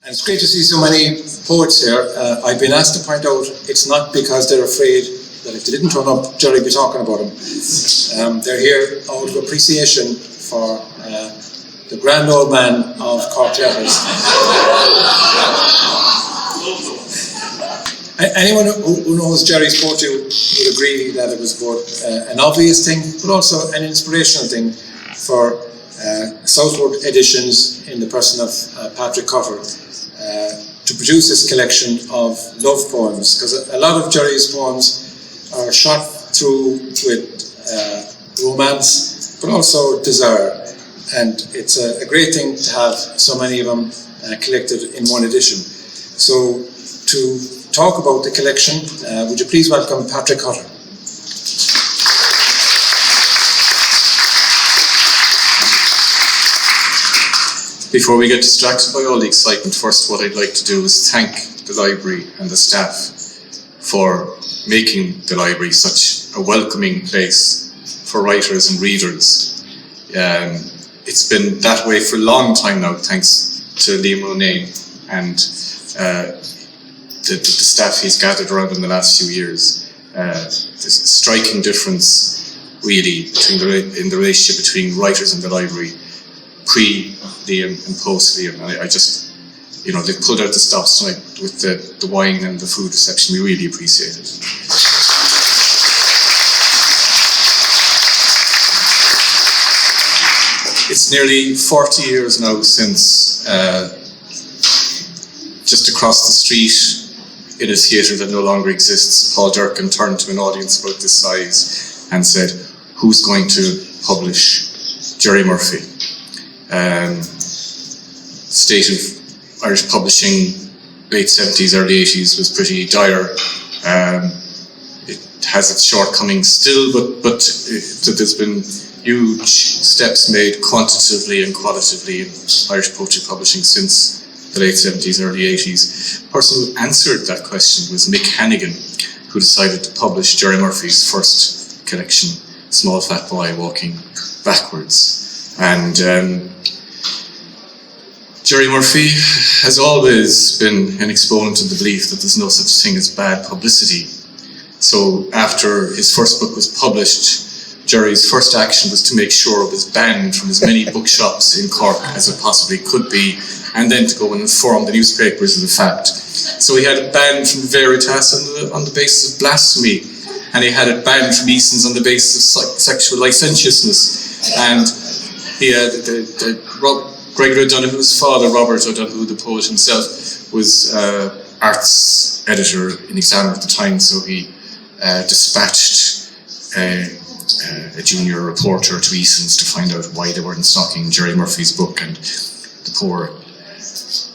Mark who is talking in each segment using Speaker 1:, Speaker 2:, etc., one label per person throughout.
Speaker 1: And it's great to see so many poets here. I've been asked to point out it's not because they're afraid that if they didn't turn up, Gerry would be talking about them. They're here out of appreciation for the grand old man of Cork letters. Anyone who knows Gerry's poetry would agree that it was both an obvious thing, but also an inspirational thing for Southword Editions in the person of Patrick Cotter to produce this collection of love poems, because a lot of Gerry's poems are shot through with romance, but also desire, and it's a great thing to have so many of them collected in one edition. So to talk about the collection, would you please welcome Patrick Cotter.
Speaker 2: Before we get distracted by all the excitement, first what I'd like to do is thank the library and the staff for making the library such a welcoming place for writers and readers. It's been that way for a long time now, thanks to Ronayne and the staff he's gathered around in the last few years. There's a striking difference, really, in the relationship between writers and the library, pre-Liam and post-Liam. I just, they've pulled out the stops tonight with the wine and the food reception. We really appreciate it. It's nearly 40 years now since, just across the street, in a theatre that no longer exists, Paul Durcan turned to an audience about this size and said, "Who's going to publish Gerry Murphy?" State of Irish publishing, late 70s, early 80s, was pretty dire. It has its shortcomings still, but there's been huge steps made quantitatively and qualitatively in Irish poetry publishing since the late 70s, early 80s. The person who answered that question was Mick Hannigan, who decided to publish Gerry Murphy's first collection, Small Fat Boy Walking Backwards. And Gerry Murphy has always been an exponent of the belief that there's no such thing as bad publicity. So after his first book was published, Gerry's first action was to make sure it was banned from as many bookshops in Cork as it possibly could be, and then to go and inform the newspapers of the fact. So he had it banned from Veritas on the basis of blasphemy, and he had it banned from Eason's on the basis of sexual licentiousness, and he had Gregory O'Donoghue's father, Robert O'Donoghue, the poet himself, was arts editor in Examiner at the time, so he dispatched a junior reporter to Eason's to find out why they weren't stocking Gerry Murphy's book, and the poor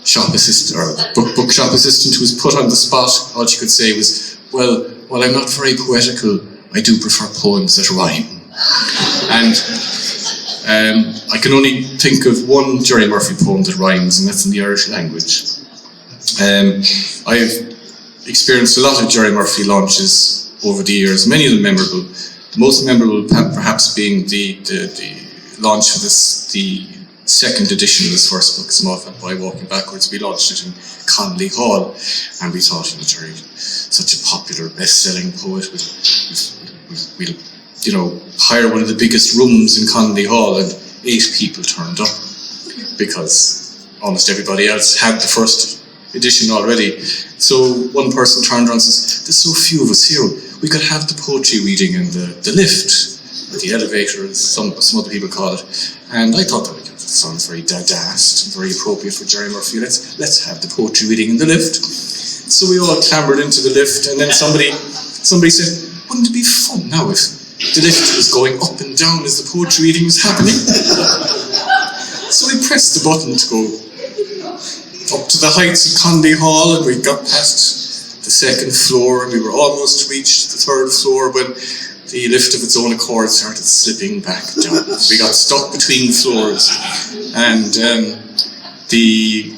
Speaker 2: shop assistant, or bookshop assistant, who was put on the spot, all she could say was, "Well, while I'm not very poetical, I do prefer poems that rhyme." And I can only think of one Gerry Murphy poem that rhymes, and that's in the Irish language. I've experienced a lot of Gerry Murphy launches over the years, many of them memorable. The most memorable perhaps being the launch of the second edition of his first book, Small Fat Boy Walking Backwards. We launched it in Connolly Hall, and we thought, Gerry, such a popular best-selling poet, we'll hire one of the biggest rooms in Connolly Hall, and 8 people turned up because almost everybody else had the first edition already. So one person turned around and says, "There's so few of us here, we could have the poetry reading in the lift, or the elevator, as some other people call it." And I thought that sounds very dadass, very appropriate for Gerry Murphy. Let's have the poetry reading in the lift. So we all clambered into the lift, and then somebody said, "Wouldn't it be fun now if the lift was going up and down as the poetry reading was happening?" So we pressed the button to go up to the heights of Connolly Hall, and we got past the second floor, and we were almost to reach the third floor when the lift of its own accord started slipping back down. We got stuck between floors, and the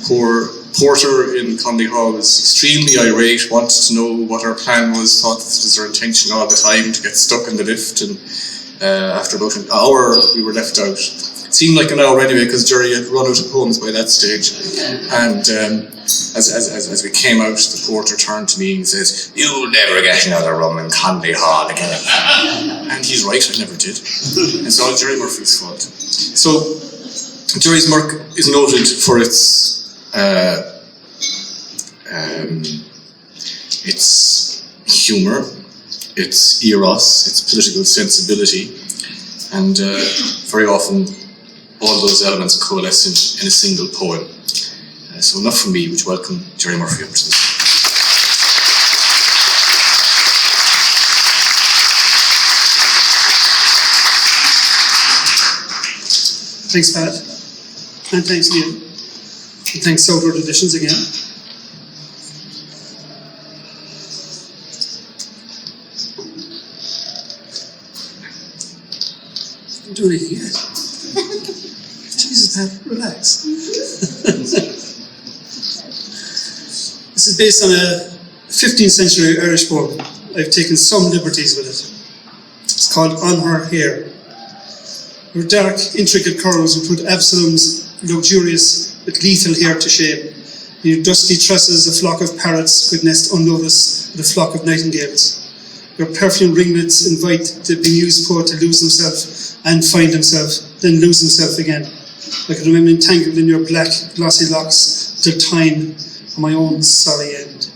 Speaker 2: poor porter in Connolly Hall was extremely irate, wanted to know what our plan was, thought this was our intention all the time to get stuck in the lift, and after about an hour we were left out. It seemed like an hour anyway, because Gerry had run out of poems by that stage. And as we came out, the porter turned to me and says, "You'll never get another rum in Conley Hall again." And he's right, I never did. It's all Gerry Murphy's fault. So, Gerry's Murk is noted for its humour, its eros, its political sensibility, and very often all those elements coalesce in a single poem. So enough from me, but welcome Gerry Murphy up to this.
Speaker 3: Thanks, Pat. And thanks, Neil. And thanks, Southword Editions again. Don't do anything yet. Jesus, Pat, relax. This is based on a 15th century Irish poem. I've taken some liberties with it. It's called On Her Hair. Her dark, intricate curls would put Absalom's luxurious but lethal hair to shame. In your dusty tresses, a flock of parrots could nest unnoticed with a flock of nightingales. Your perfumed ringlets invite the bemused poet to lose himself and find himself, then lose himself again. I could remain entangled in your black, glossy locks till time and my own sorry end.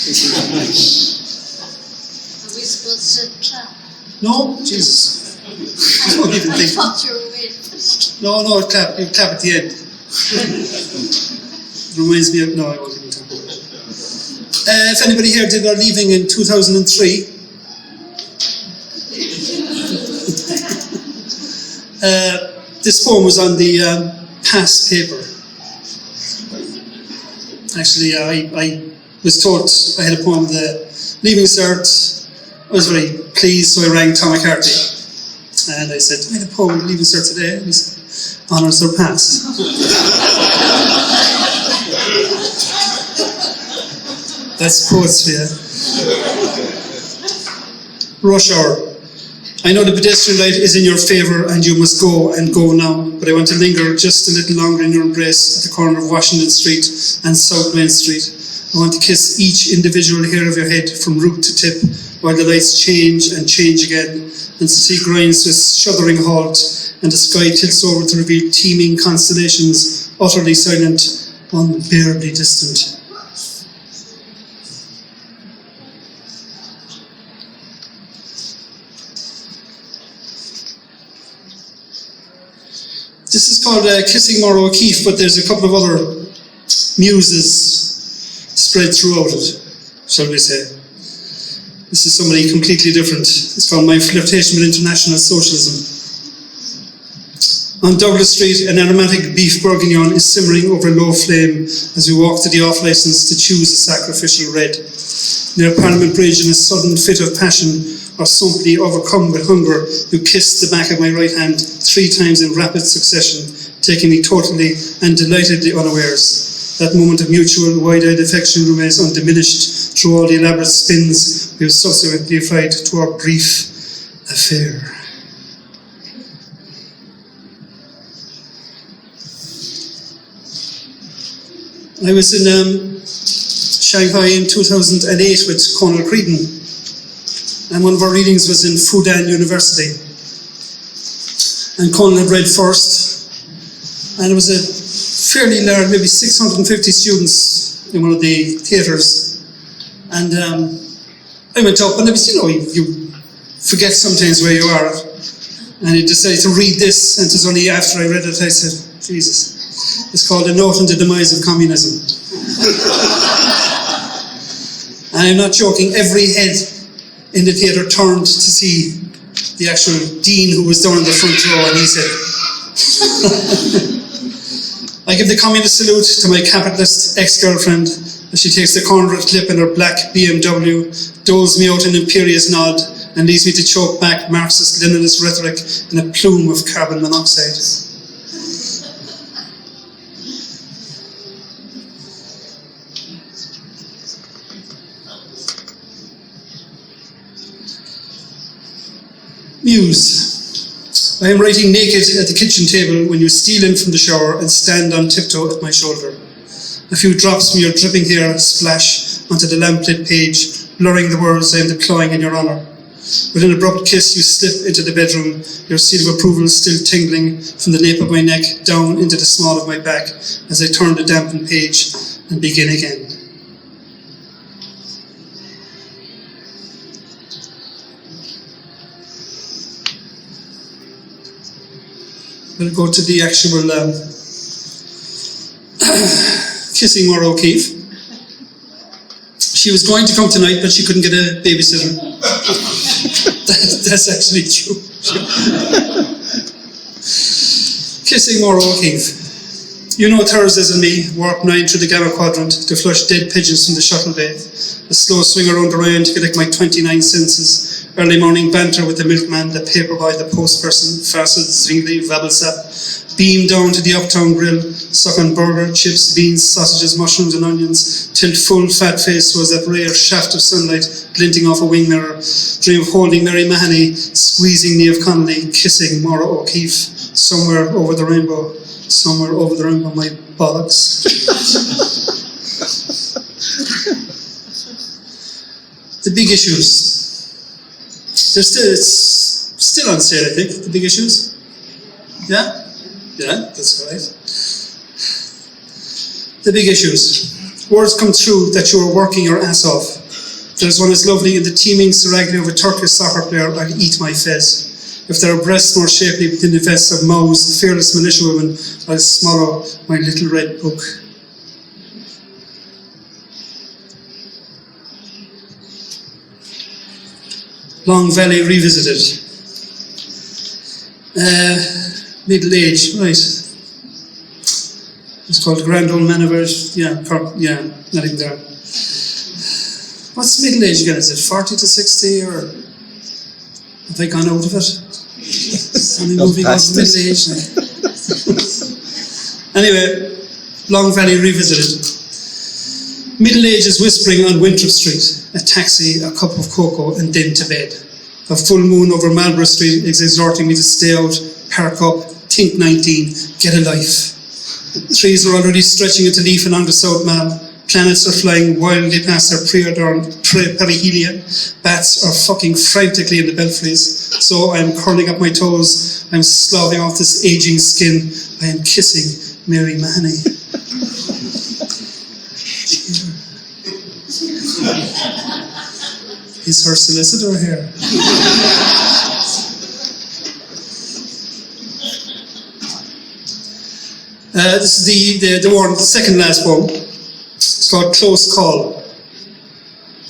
Speaker 4: Are we supposed to clap?
Speaker 3: No, Jesus. Don't even
Speaker 4: I
Speaker 3: think.
Speaker 4: thought you were waiting.
Speaker 3: No, you clap at the end. It reminds me of, no, I won't even talk about it. If anybody here did our leaving in 2003, this poem was on the past paper. Actually, I was told I had a poem, the leaving cert. I was very pleased, so I rang Tom McCarthy. And I said, I had a poem, leaving cert today. And he said, honours are past. That's poetry, yeah. Rush hour. I know the pedestrian light is in your favour and you must go and go now, but I want to linger just a little longer in your embrace at the corner of Washington Street and South Main Street. I want to kiss each individual hair of your head from root to tip while the lights change and change again and the sea grinds to a shuddering halt and the sky tilts over to reveal teeming constellations, utterly silent, unbearably distant. This is called Kissing Maura O'Keeffe, but there's a couple of other muses spread throughout it, shall we say. This is somebody completely different. It's called My Flirtation with International Socialism. On Douglas Street, an aromatic beef bourguignon is simmering over a low flame as we walk to the off-licence to choose a sacrificial red. Near Parliament Bridge, in a sudden fit of passion, or simply overcome with hunger, you kissed the back of my right hand 3 times in rapid succession, taking me totally and delightedly unawares. That moment of mutual, wide-eyed affection remains undiminished through all the elaborate spins we have subsequently applied to our brief affair. I was in Shanghai in 2008 with Conal Creedon, and one of our readings was in Fudan University. And Conal had read first, and it was a fairly large, maybe 650 students in one of the theatres. And I went up, and it was, you forget sometimes where you are. And he decided to read this, and it was only after I read it I said, Jesus. It's called A Note on the Demise of Communism. And I'm not joking, every head in the theatre turned to see the actual dean who was down in the front row, and he said, I give the communist salute to my capitalist ex-girlfriend as she takes the corner of clip in her black BMW, doles me out an imperious nod, and leaves me to choke back Marxist-Leninist rhetoric in a plume of carbon monoxide. Muse. I am writing naked at the kitchen table when you steal in from the shower and stand on tiptoe at my shoulder. A few drops from your dripping hair splash onto the lamplit page, blurring the words I am deploying in your honour. With an abrupt kiss, you slip into the bedroom, your seal of approval still tingling from the nape of my neck down into the small of my back as I turn the dampened page and begin again. We'll go to the actual kissing Maura O'Keeffe. She was going to come tonight, but she couldn't get a babysitter. That's actually true. Kissing Maura O'Keeffe. You know Thursdays and me, warp 9 through the Gamma Quadrant to flush dead pigeons from the shuttle bay. A slow swing around the Ryan to collect my 29 senses. Early morning banter with the milkman, the paper boy, the postperson, Farsid, Zwingli, Vabelsap. Beam down to the Uptown Grill, suck on burger, chips, beans, sausages, mushrooms and onions, till full fat face was that rare shaft of sunlight glinting off a wing mirror. Dream of holding Mary Mahoney, squeezing Niamh Connolly, kissing Maura O'Keeffe, somewhere over the rainbow, my bollocks. The big issues. It's still on sale, I think, the big issues. Yeah? Yeah, that's right. The big issues. Words come true that you are working your ass off. There's one as lovely in the teeming seraglio of a Turkish soccer player, I'll eat my fez. If there are breasts more shapely within the vests of Mau's fearless militia women, I'll swallow my little red book. Long Valley Revisited. Middle age, right. It's called Grand Old Man of Earth. Yeah, nothing there. What's middle age again? Is it 40 to 60 or have I gone out of it? Any movie called Middle Age now. Anyway, Long Valley Revisited. Middle age is whispering on Winthrop Street, a taxi, a cup of cocoa, and then to bed. A full moon over Marlborough Street is exhorting me to stay out, park up, think 19, get a life. Trees are already stretching into leaf along the South Mall. Planets are flying wildly past their pre-adorned perihelia. Bats are fucking frantically in the belfries. So I am curling up my toes. I'm sloughing off this aging skin. I am kissing Mary Mahoney. Is her solicitor here? This is the second last poem. It's called Close Call.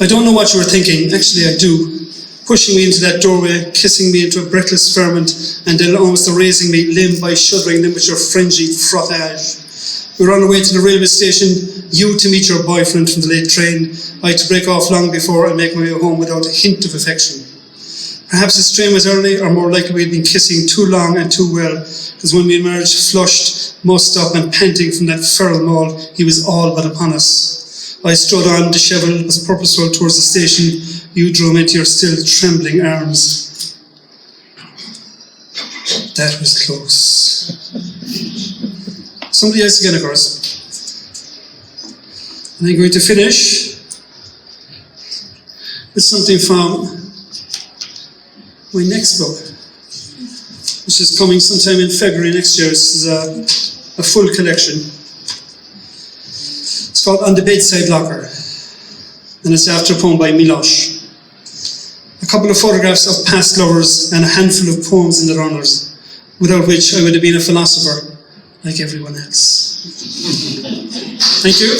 Speaker 3: I don't know what you were thinking, actually I do. Pushing me into that doorway, kissing me into a breathless ferment, and then almost erasing me limb by shuddering limb with your frenzied frottage. We were on our way to the railway station, you to meet your boyfriend from the late train, I to break off long before and make my way home without a hint of affection. Perhaps his train was early, or more likely we had been kissing too long and too well, because when we emerged flushed, mussed up and panting from that feral mall, he was all but upon us. I strode on, dishevelled, was purposeful towards the station. You drew me into your still trembling arms. That was close. Somebody else again, of course. And I'm going to finish with something from my next book, which is coming sometime in February next year. This is a full collection. It's called On the Bedside Locker, and it's after a poem by Milosz. A couple of photographs of past lovers and a handful of poems in the runners, without which I would have been a philosopher like everyone else. Thank you.